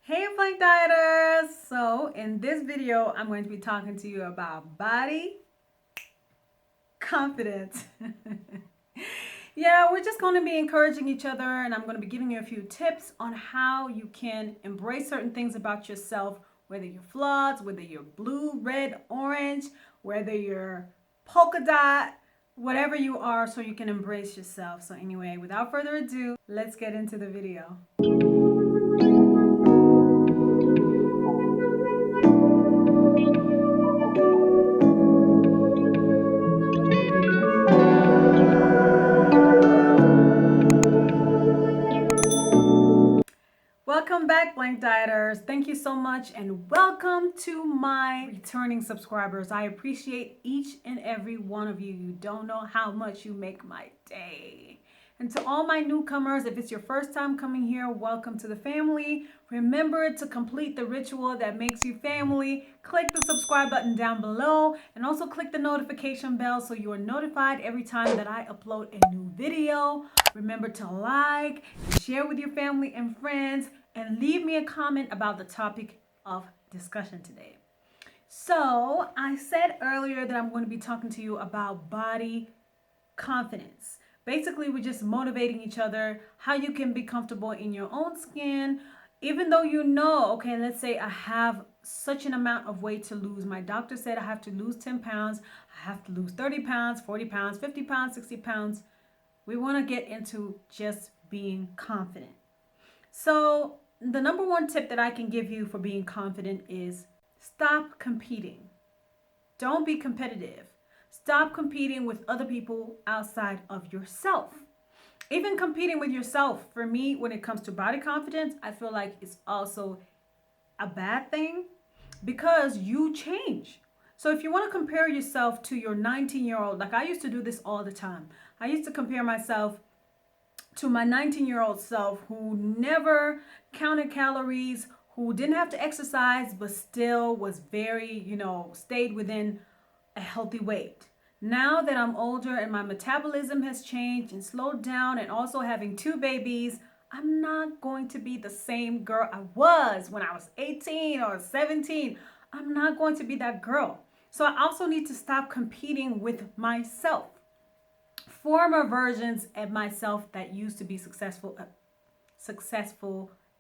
Hey Plank Dieters! So in this video, I'm going to be talking to you about body confidence. Yeah, we're just going to be encouraging each other, and I'm going to be giving you a few tips on how you can embrace certain things about yourself, whether you're flawed, whether you're blue, red, orange, whether you're polka dot, whatever you are, so you can embrace yourself. So anyway, without further ado, let's get into the video. Welcome back, Blank Dieters. Thank you so much, and welcome to my returning subscribers. I appreciate each and every one of you. You don't know how much you make my day. And to all my newcomers, if it's your first time coming here, welcome to the family. Remember to complete the ritual that makes you family. Click the subscribe button down below, and also click the notification bell so you are notified every time that I upload a new video. Remember to like and share with your family and friends, and leave me a comment about the topic of discussion today. So I said earlier that I'm going to be talking to you about body confidence. Basically, we're just motivating each other, how you can be comfortable in your own skin, even though you know, okay, let's say I have such an amount of weight to lose. My doctor said I have to lose 10 pounds, I have to lose 30 pounds, 40 pounds, 50 pounds, 60 pounds. We want to get into just being confident. So the number one tip that I can give you for being confident is stop competing. Don't be competitive. Stop competing with other people outside of yourself. Even competing with yourself, for me, when it comes to body confidence, I feel like it's also a bad thing because you change. So if you want to compare yourself to your 19-year-old, like I used to do this all the time. I used to compare myself to my 19-year-old self who never counted calories, who didn't have to exercise, but still was very, stayed within a healthy weight. Now that I'm older and my metabolism has changed and slowed down, and also having two babies, I'm not going to be the same girl I was when I was 18 or 17. I'm not going to be that girl. So I also need to stop competing with myself. Former versions of myself that used to be successful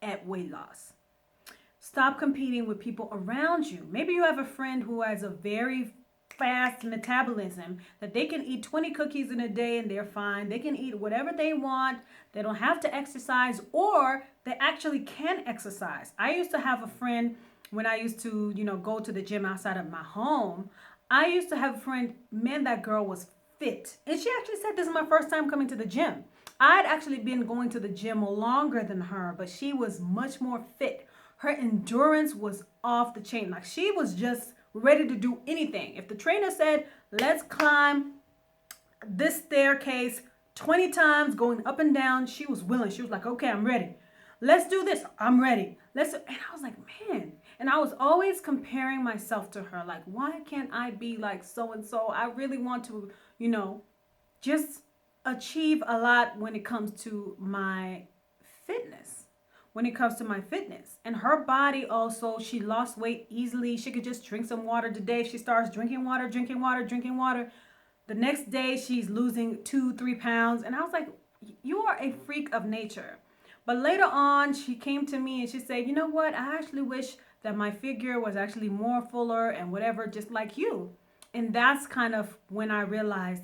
at weight loss. Stop competing with people around you. Maybe you have a friend who has a very fast metabolism that they can eat 20 cookies in a day and they're fine. They can eat whatever they want. They don't have to exercise, or they actually can exercise. I used to have a friend when I used to, go to the gym outside of my home. I used to have a friend, man, that girl was fit. And she actually said, this is my first time coming to the gym. I'd actually been going to the gym longer than her, but she was much more fit. Her endurance was off the chain. Like, she was just ready to do anything. If the trainer said, let's climb this staircase 20 times going up and down, she was willing. She was like, okay, I'm ready. Let's do this. I'm ready. And I was like, man. And I was always comparing myself to her. Like, why can't I be like so-and-so? I really want to, just achieve a lot when it comes to my fitness. And her body also, she lost weight easily. She could just drink some water today. She starts drinking water. The next day she's losing 2-3 pounds. And I was like, you are a freak of nature. But later on, she came to me and she said, you know what? I actually wish that my figure was actually more fuller and whatever, just like you. And that's kind of when I realized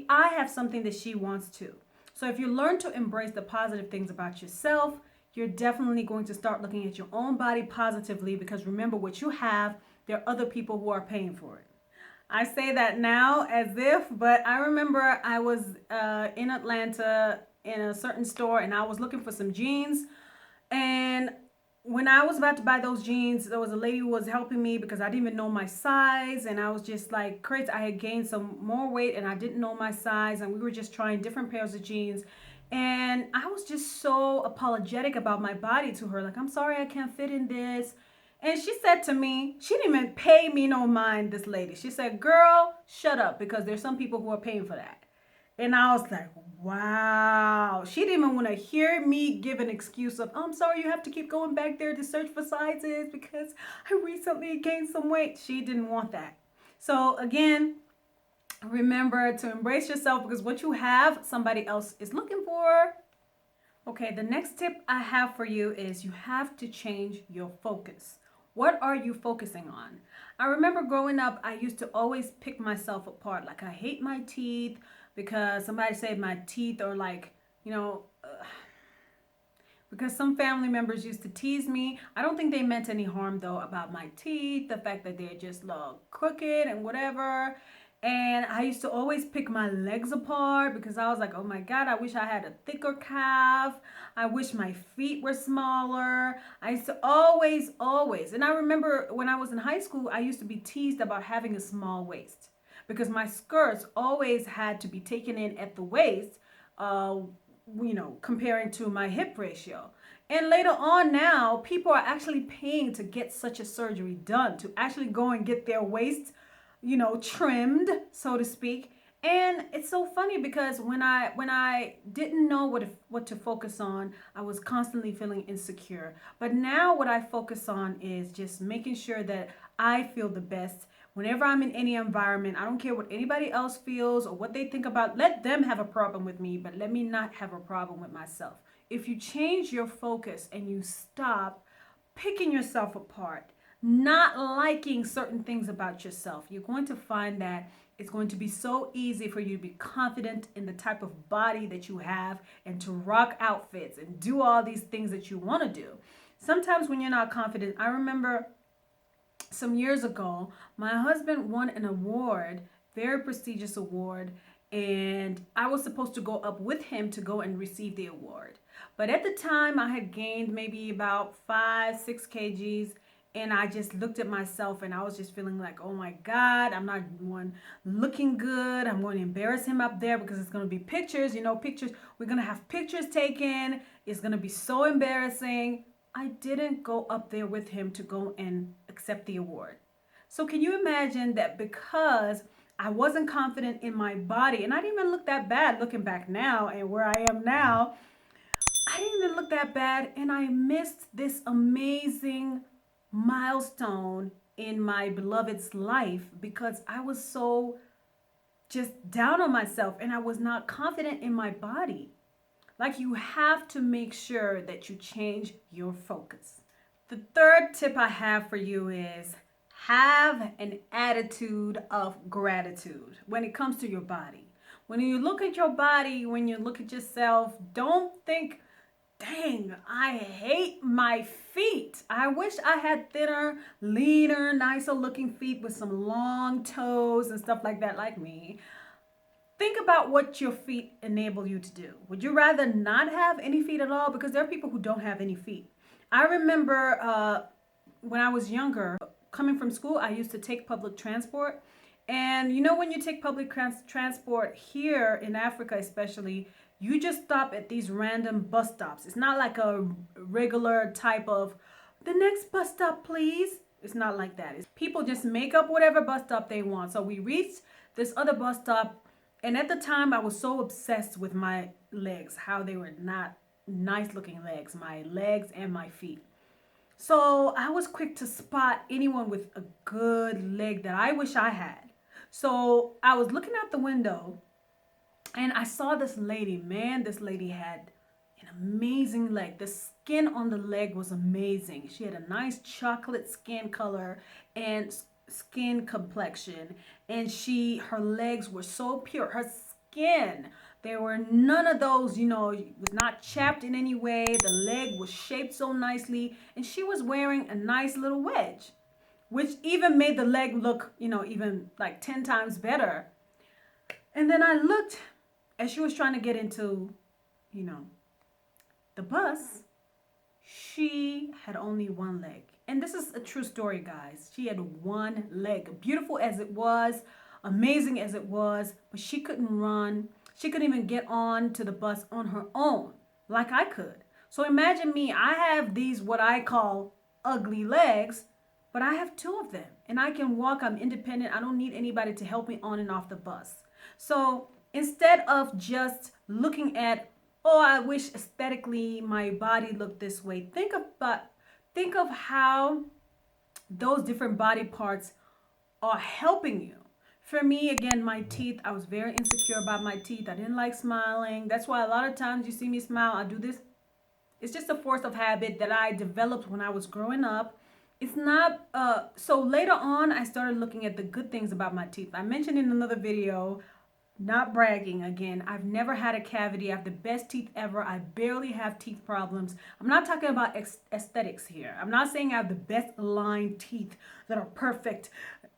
I have something that she wants too. So if you learn to embrace the positive things about yourself, you're definitely going to start looking at your own body positively, because remember, what you have, there are other people who are paying for it. I say that now as if, but I remember I was in Atlanta in a certain store and I was looking for some jeans. And when I was about to buy those jeans, there was a lady who was helping me because I didn't even know my size. And I was just like crazy. I had gained some more weight and I didn't know my size. And we were just trying different pairs of jeans. And I was just so apologetic about my body to her. Like, I'm sorry, I can't fit in this. And she said to me, she didn't even pay me no mind, this lady. She said, girl, shut up, because there's some people who are paying for that. And I was like, wow. She didn't even want to hear me give an excuse of, oh, I'm sorry, you have to keep going back there to search for sizes because I recently gained some weight. She didn't want that. So again, remember to embrace yourself because what you have, somebody else is looking for. Okay, the next tip I have for you is you have to change your focus. What are you focusing on? I remember growing up, I used to always pick myself apart. Like, I hate my teeth because somebody said my teeth are like, because some family members used to tease me. I don't think they meant any harm though about my teeth, the fact that they're just crooked and whatever. And I used to always pick my legs apart because I was like, oh my God, I wish I had a thicker calf. I wish my feet were smaller. I used to always. And I remember when I was in high school, I used to be teased about having a small waist because my skirts always had to be taken in at the waist. Comparing to my hip ratio. And later on now, people are actually paying to get such a surgery done, to actually go and get their waist, trimmed, so to speak. And it's so funny because when I didn't know what to focus on, I was constantly feeling insecure. But now what I focus on is just making sure that I feel the best whenever I'm in any environment. I don't care what anybody else feels or what they think about. Let them have a problem with me, but let me not have a problem with myself. If you change your focus and you stop picking yourself apart, not liking certain things about yourself, you're going to find that it's going to be so easy for you to be confident in the type of body that you have and to rock outfits and do all these things that you want to do. Sometimes when you're not confident, I remember some years ago, my husband won an award, very prestigious award, and I was supposed to go up with him to go and receive the award. But at the time, I had gained maybe about 5-6 kgs, and I just looked at myself and I was just feeling like, oh my God, I'm not one looking good. I'm going to embarrass him up there because it's going to be pictures, pictures. We're going to have pictures taken. It's going to be so embarrassing. I didn't go up there with him to go and accept the award. So can you imagine that because I wasn't confident in my body, and I didn't even look that bad looking back now and where I am now, I didn't even look that bad, and I missed this amazing milestone in my beloved's life because I was so just down on myself and I was not confident in my body. Like, you have to make sure that you change your focus. The third tip I have for you is have an attitude of gratitude when it comes to your body. When you look at your body, when you look at yourself, don't think, dang, I hate my feet. I wish I had thinner, leaner, nicer looking feet with some long toes and stuff like that, like me. Think about what your feet enable you to do. Would you rather not have any feet at all? Because there are people who don't have any feet. I remember when I was younger, coming from school, I used to take public transport. And when you take public transport here in Africa especially, you just stop at these random bus stops. It's not like a regular type of, the next bus stop, please. It's not like that. People just make up whatever bus stop they want. So we reached this other bus stop. And at the time, I was so obsessed with my legs, how they were not nice looking legs, my legs and my feet. So I was quick to spot anyone with a good leg that I wish I had. So I was looking out the window and I saw this lady. Man, this lady had an amazing leg. The skin on the leg was amazing. She had a nice chocolate skin color and skin complexion, and her legs were so pure. Her skin, there were none of those, was not chapped in any way. The leg was shaped so nicely, and she was wearing a nice little wedge, which even made the leg look, even like 10 times better. And then I looked as she was trying to get into, the bus. She had only one leg. And this is a true story, guys. She had one leg. Beautiful as it was, amazing as it was, but she couldn't run. She couldn't even get on to the bus on her own like I could. So imagine me. I have these what I call ugly legs, but I have two of them. And I can walk. I'm independent. I don't need anybody to help me on and off the bus. So Instead of just looking at, oh, I wish aesthetically my body looked this way. Think of how those different body parts are helping you. For me, again, my teeth, I was very insecure about my teeth. I didn't like smiling. That's why a lot of times you see me smile, I do this. It's just a force of habit that I developed when I was growing up. It's not, so later on, I started looking at the good things about my teeth. I mentioned in another video, not bragging again, I've never had a cavity. I have the best teeth ever. I barely have teeth problems. I'm not talking about aesthetics here. I'm not saying I have the best aligned teeth that are perfect,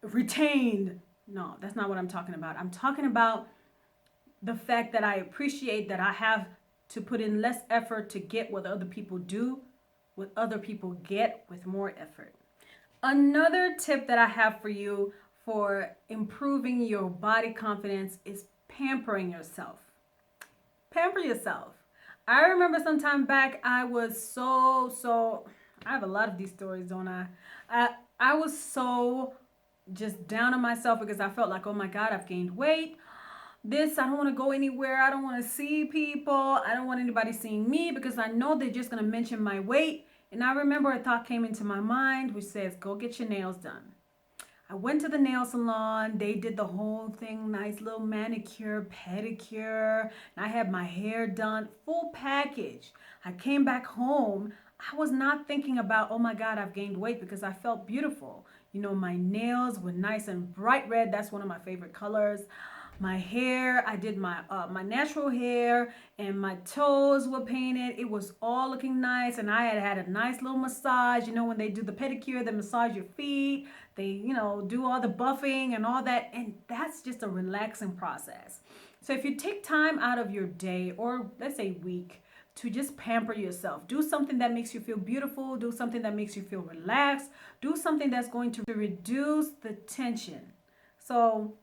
retained. No, that's not what I'm talking about. I'm talking about the fact that I appreciate that I have to put in less effort to get what other people do, what other people get with more effort. Another tip that I have for you for improving your body confidence is pampering yourself. Pamper yourself. I remember some time back, I was so, I have a lot of these stories, don't I? I was so just down on myself because I felt like, oh my God, I've gained weight. I don't want to go anywhere. I don't want to see people. I don't want anybody seeing me because I know they're just going to mention my weight. And I remember a thought came into my mind which says, go get your nails done. I went to the nail salon. They did the whole thing, nice little manicure, pedicure. And I had my hair done, full package. I came back home. I was not thinking about, oh my God, I've gained weight because I felt beautiful. You know, my nails were nice and bright red. That's one of my favorite colors. My hair, I did my natural hair, and my toes were painted. It was all looking nice, and I had a nice little massage. You know, when they do the pedicure, they massage your feet. They, you know, do all the buffing and all that, and that's just a relaxing process. So if you take time out of your day, or let's say week, to just pamper yourself, do something that makes you feel beautiful, do something that makes you feel relaxed, do something that's going to reduce the tension. So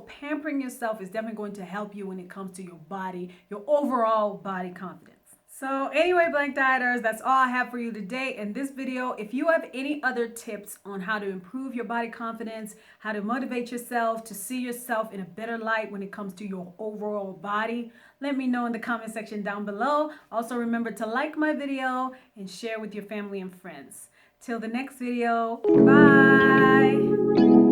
pampering yourself is definitely going to help you when it comes to your body, your overall body confidence. So anyway, blank dieters, that's all I have for you today in this video. If you have any other tips on how to improve your body confidence, how to motivate yourself to see yourself in a better light when it comes to your overall body, let me know in the comment section down below. Also remember to like my video and share with your family and friends. Till the next video, bye.